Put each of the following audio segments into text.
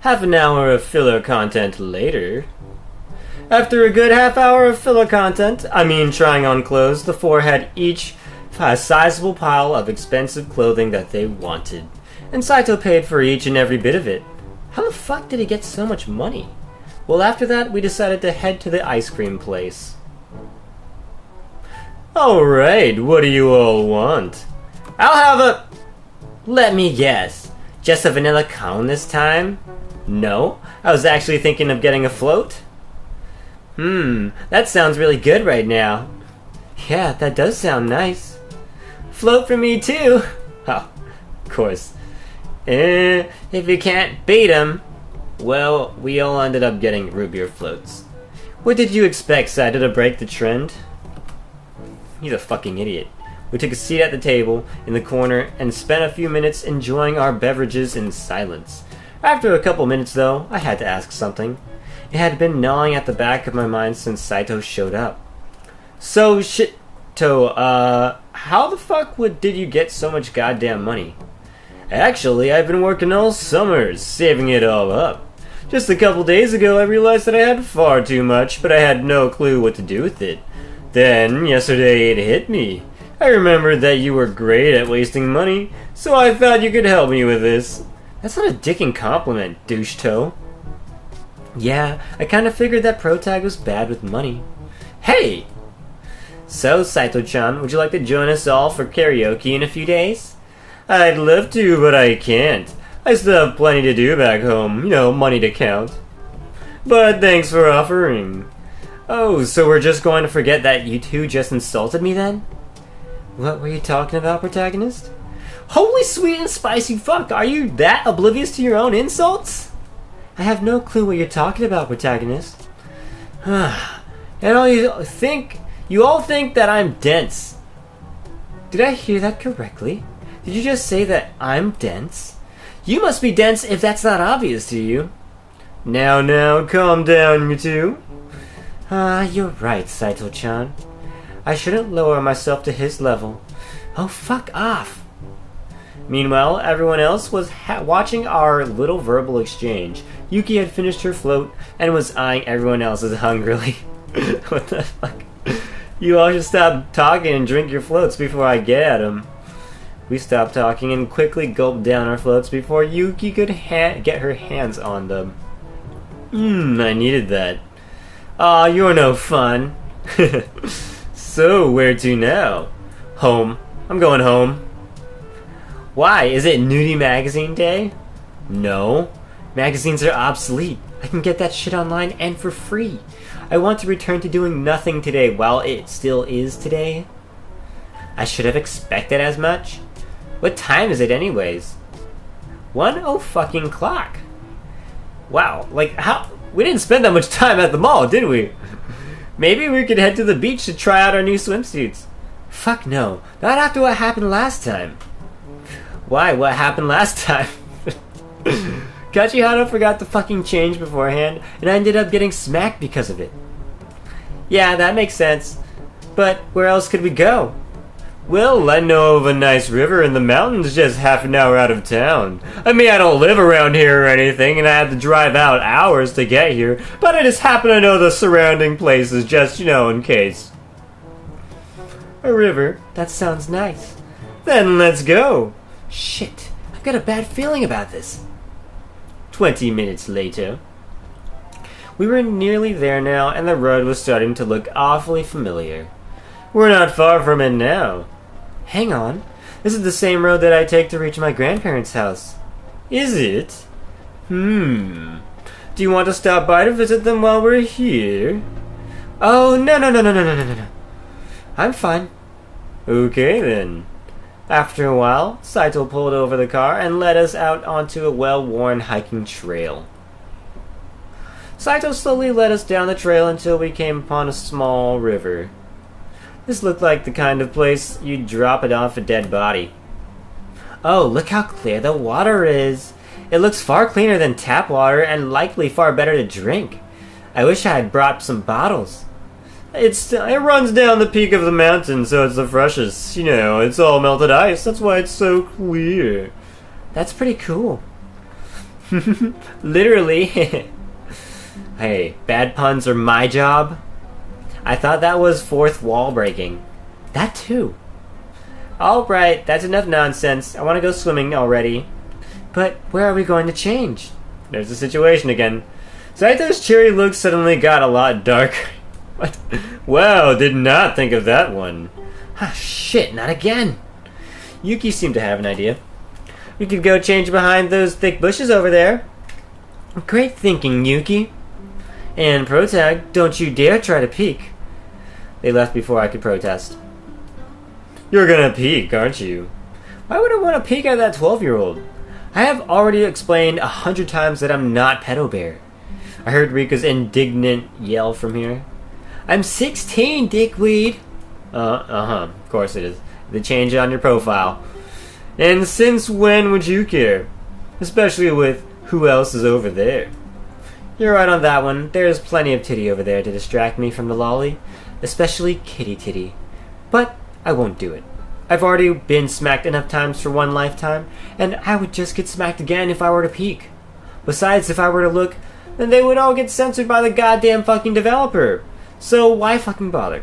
Half an hour of filler content later. After a good half hour of filler content, I mean trying on clothes, the four had each a sizable pile of expensive clothing that they wanted. And Saito paid for each and every bit of it. How the fuck did he get so much money? Well, after that, we decided to head to the ice cream place. Alright, what do you all want? I'll have a... Let me guess. Just a vanilla cone this time? No, I was actually thinking of getting a float. That sounds really good right now. Yeah, that does sound nice. Float for me too. Oh, of course. If you can't beat 'em. Well, we all ended up getting root beer floats. What did you expect, Saito, to break the trend? He's a fucking idiot. We took a seat at the table in the corner and spent a few minutes enjoying our beverages in silence. After a couple minutes, though, I had to ask something. It had been gnawing at the back of my mind since Saito showed up. So, how the fuck did you get so much goddamn money? Actually, I've been working all summer, saving it all up. Just a couple days ago, I realized that I had far too much, but I had no clue what to do with it. Then, yesterday, it hit me. I remembered that you were great at wasting money, so I thought you could help me with this. That's not a dicking compliment, douche-toe. Yeah, I kinda figured that Protag was bad with money. Hey! So, Saito-chan, would you like to join us all for karaoke in a few days? I'd love to, but I can't. I still have plenty to do back home, money to count. But thanks for offering. Oh, so we're just going to forget that you two just insulted me then? What were you talking about, protagonist? Holy sweet and spicy fuck, are you that oblivious to your own insults? I have no clue what you're talking about, protagonist. And you all think that I'm dense. Did I hear that correctly? Did you just say that I'm dense? You must be dense if that's not obvious to you. Now, calm down, you two. You're right, Saito-chan. I shouldn't lower myself to his level. Oh, fuck off. Meanwhile, everyone else was watching our little verbal exchange. Yuki had finished her float and was eyeing everyone else's hungrily. What the fuck? You all should stop talking and drink your floats before I get at them. We stopped talking and quickly gulped down our floats before Yuki could get her hands on them. I needed that. Aw, you're no fun. So, where to now? Home. I'm going home. Why? Is it nudie magazine day? No. Magazines are obsolete. I can get that shit online and for free. I want to return to doing nothing today while it still is today. I should have expected as much. What time is it anyways? 1:00 fucking clock. Wow, how? We didn't spend that much time at the mall, did we? Maybe we could head to the beach to try out our new swimsuits. Fuck no, not after what happened last time. Why? What happened last time? Kachihara forgot to fucking change beforehand, and I ended up getting smacked because of it. Yeah, that makes sense. But where else could we go? Well, I know of a nice river in the mountains just half an hour out of town. I mean, I don't live around here or anything, and I had to drive out hours to get here, but I just happen to know the surrounding places just, in case. A river? That sounds nice. Then let's go. Shit, I've got a bad feeling about this. 20 minutes later. We were nearly there now, and the road was starting to look awfully familiar. We're not far from it now. Hang on. This is the same road that I take to reach my grandparents' house. Is it? Do you want to stop by to visit them while we're here? Oh, no. I'm fine. Okay, then. After a while, Saito pulled over the car and led us out onto a well-worn hiking trail. Saito slowly led us down the trail until we came upon a small river. This looked like the kind of place you'd drop it off a dead body. Oh, look how clear the water is. It looks far cleaner than tap water and likely far better to drink. I wish I had brought some bottles. It runs down the peak of the mountain, so it's the freshest. It's all melted ice. That's why it's so clear. That's pretty cool. Literally. Hey, bad puns are my job? I thought that was fourth wall breaking. That too. Alright, that's enough nonsense. I want to go swimming already. But where are we going to change? There's the situation again. Saito's cheery look suddenly got a lot darker. What? Well, did not think of that one. Ah, shit, not again. Yuki seemed to have an idea. We could go change behind those thick bushes over there. Great thinking, Yuki. And Protag, don't you dare try to peek. They left before I could protest. You're gonna peek, aren't you? Why would I want to peek at that 12-year-old? I have already explained 100 times that I'm not Pedo Bear. I heard Rika's indignant yell from here. I'm 16, dickweed. Of course it is. The change on your profile. And since when would you care? Especially with who else is over there. You're right on that one. There's plenty of titty over there to distract me from the lolly. Especially kitty titty. But I won't do it. I've already been smacked enough times for one lifetime, and I would just get smacked again if I were to peek. Besides, if I were to look, then they would all get censored by the goddamn fucking developer. So why fucking bother?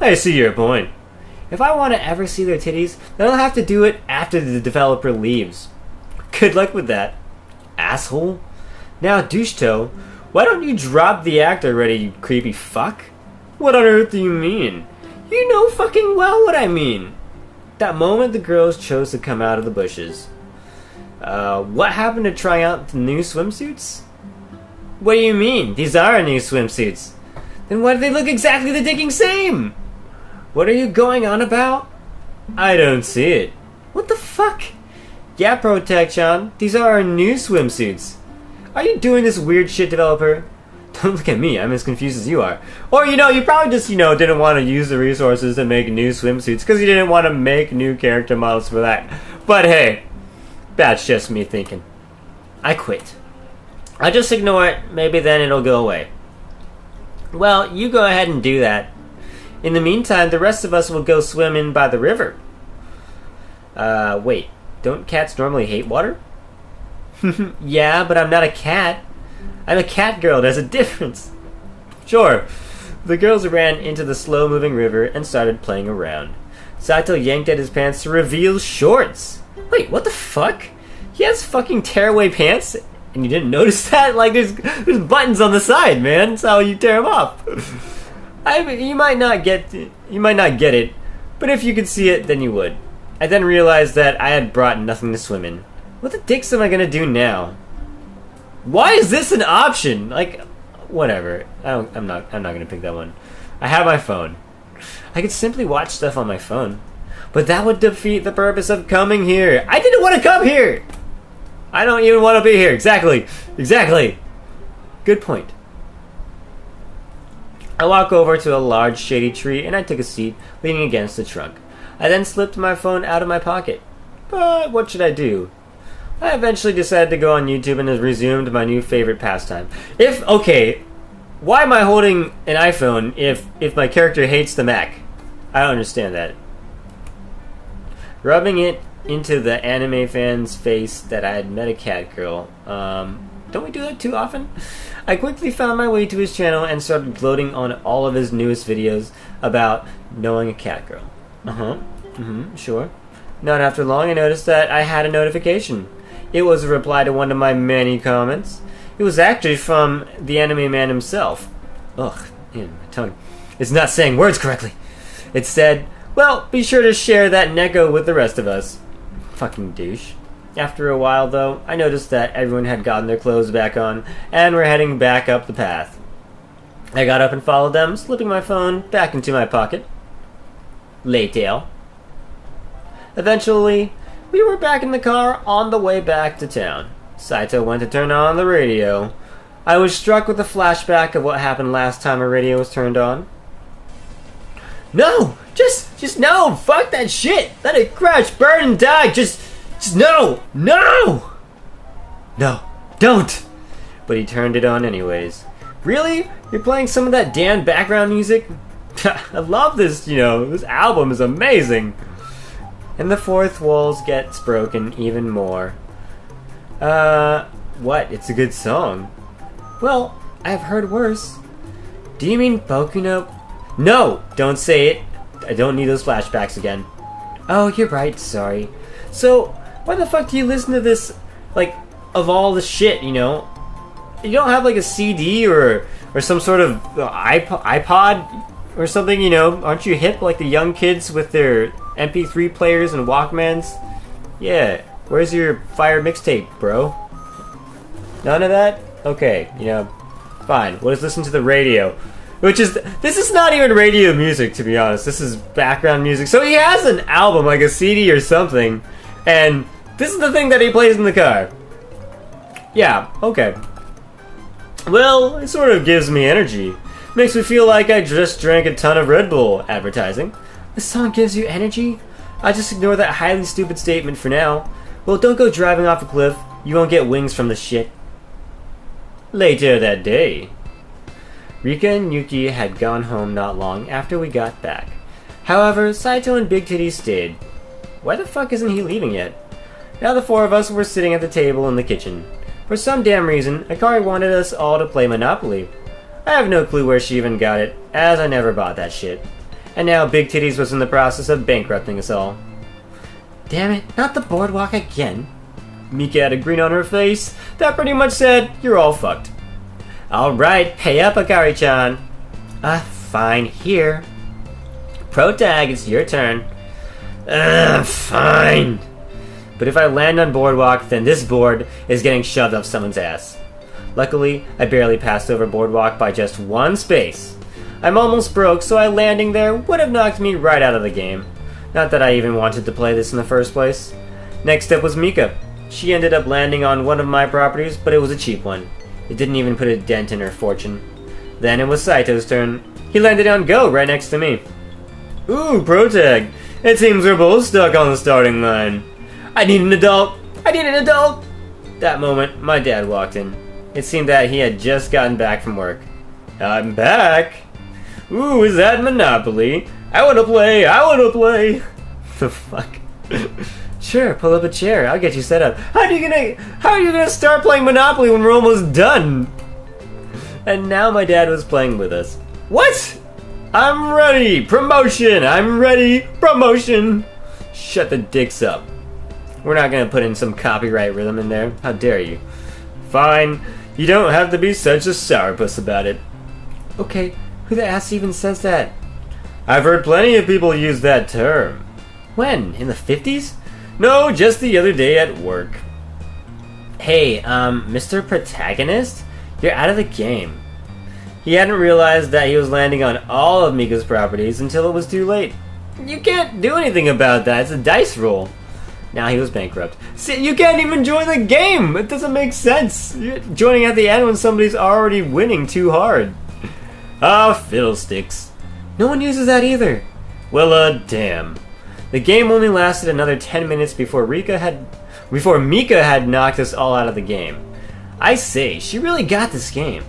I see your point. If I want to ever see their titties, then I'll have to do it after the developer leaves. Good luck with that, asshole. Now, douche-toe, why don't you drop the act already, you creepy fuck? What on earth do you mean? You know fucking well what I mean. That moment the girls chose to come out of the bushes. What happened to try out the new swimsuits? What do you mean? These are new swimsuits. Then why do they look exactly the dicking same? What are you going on about? I don't see it. What the fuck? Yeah, Protection, these are our new swimsuits. Are you doing this weird shit, developer? Don't look at me, I'm as confused as you are. Or, you probably just, didn't want to use the resources to make new swimsuits because you didn't want to make new character models for that. But hey, that's just me thinking. I quit. I'll just ignore it, maybe then it'll go away. Well, you go ahead and do that. In the meantime, the rest of us will go swimming by the river. Wait, don't cats normally hate water? Yeah, but I'm not a cat. I'm a cat girl, there's a difference. Sure. The girls ran into the slow-moving river and started playing around. Saito yanked at his pants to reveal shorts. Wait, what the fuck? He has fucking tearaway pants? And you didn't notice that? Like, there's buttons on the side, man. That's how you tear them off. You might not get it, but if you could see it, then you would. I then realized that I had brought nothing to swim in. What the dicks am I gonna do now? Why is this an option? Like, whatever. I'm not gonna pick that one. I have my phone. I could simply watch stuff on my phone, but that would defeat the purpose of coming here. I didn't want to come here. I don't even want to be here. Exactly. Good point. I walk over to a large shady tree and I took a seat leaning against the trunk. I then slipped my phone out of my pocket. But what should I do? I eventually decided to go on YouTube and has resumed my new favorite pastime. Why am I holding an iPhone if my character hates the Mac? I don't understand that. Rubbing it into the anime fan's face that I had met a cat girl. Don't we do that too often? I quickly found my way to his channel and started gloating on all of his newest videos about knowing a cat girl. Sure. Not after long, I noticed that I had a notification. It was a reply to one of my many comments. It was actually from the anime man himself. Ugh, man, my tongue. It's not saying words correctly. It said, well, be sure to share that Neko with the rest of us. Fucking douche. After a while, though, I noticed that everyone had gotten their clothes back on and were heading back up the path. I got up and followed them, slipping my phone back into my pocket. Later. Eventually, we were back in the car on the way back to town. Saito went to turn on the radio. I was struck with a flashback of what happened last time a radio was turned on. No! Just no! Fuck that shit! Let it crash, burn, and die! Just no! No! No, don't! But he turned it on anyways. Really? You're playing some of that damn background music? I love this, this album is amazing. And the fourth wall gets broken even more. What? It's a good song. Well, I've heard worse. Do you mean Boku no... No! Don't say it. I don't need those flashbacks again. Oh, you're right. Sorry. So, why the fuck do you listen to this, like, of all the shit, you know? You don't have, like, a CD or some sort of iPod or something, you know? Aren't you hip like the young kids with their MP3 players and Walkmans? Yeah. Where's your fire mixtape, bro? None of that? Okay, you know, fine. We'll just listen to the radio. This is not even radio music, to be honest. This is background music. So he has an album, like a CD or something, and this is the thing that he plays in the car. Yeah, okay. Well, it sort of gives me energy. Makes me feel like I just drank a ton of Red Bull. Advertising. This song gives you energy? I'll just ignore that highly stupid statement for now. Well, don't go driving off a cliff. You won't get wings from the shit. Later that day, Rika and Yuki had gone home not long after we got back. However, Saito and Big Titty stayed. Why the fuck isn't he leaving yet? Now the four of us were sitting at the table in the kitchen. For some damn reason, Akari wanted us all to play Monopoly. I have no clue where she even got it, as I never bought that shit. And now Big Titties was in the process of bankrupting us all. Damn it, not the boardwalk again. Mika had a grin on her face that pretty much said, you're all fucked. Alright, pay up, Akari-chan. Fine, here. Protag, it's your turn. Fine. But if I land on boardwalk, then this board is getting shoved up someone's ass. Luckily, I barely passed over boardwalk by just one space. I'm almost broke, so landing there would have knocked me right out of the game. Not that I even wanted to play this in the first place. Next up was Mika. She ended up landing on one of my properties, but it was a cheap one. It didn't even put a dent in her fortune. Then it was Saito's turn. He landed on Go right next to me. Ooh, Protag. It seems we're both stuck on the starting line. I need an adult! I need an adult! That moment, my dad walked in. It seemed that he had just gotten back from work. I'm back! Ooh, is that Monopoly? I wanna play! I wanna play! The fuck? Sure, pull up a chair. I'll get you set up. How are you gonna start playing Monopoly when we're almost done? And now my dad was playing with us. What? I'm ready! Promotion! I'm ready! Promotion! Shut the dicks up. We're not gonna put in some copyright rhythm in there. How dare you? Fine. You don't have to be such a sourpuss about it. Okay, who the ass even says that? I've heard plenty of people use that term. When? In the 50s? No, just the other day at work. Hey, Mr. Protagonist? You're out of the game. He hadn't realized that he was landing on all of Mika's properties until it was too late. You can't do anything about that. It's a dice roll. Now he was bankrupt. See, you can't even join the game! It doesn't make sense! You're joining at the end when somebody's already winning too hard. Ah, fiddlesticks. No one uses that either. Well, damn. The game only lasted another 10 minutes before Mika had knocked us all out of the game. I say, she really got this game.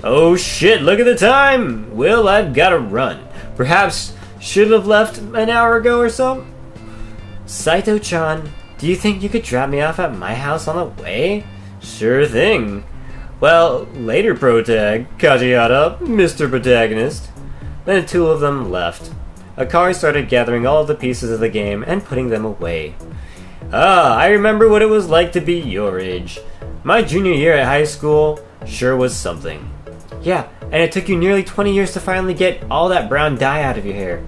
Oh shit, look at the time! Well, I've gotta run. Perhaps should have left an hour ago or so? Saito-chan, do you think you could drop me off at my house on the way? Sure thing. Well, later, Protag, Kajiata, Mr. Protagonist. Then the two of them left. Akari started gathering all of the pieces of the game and putting them away. Ah, I remember what it was like to be your age. My junior year at high school sure was something. Yeah, and it took you nearly 20 years to finally get all that brown dye out of your hair.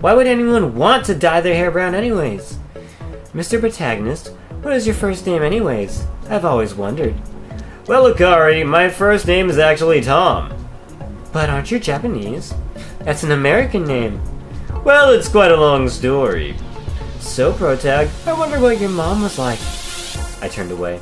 Why would anyone want to dye their hair brown anyways? Mr. Protagonist, what is your first name anyways? I've always wondered. Well, Akari, my first name is actually Tom. But aren't you Japanese? That's an American name. Well, it's quite a long story. So, Protag, I wonder what your mom was like. I turned away.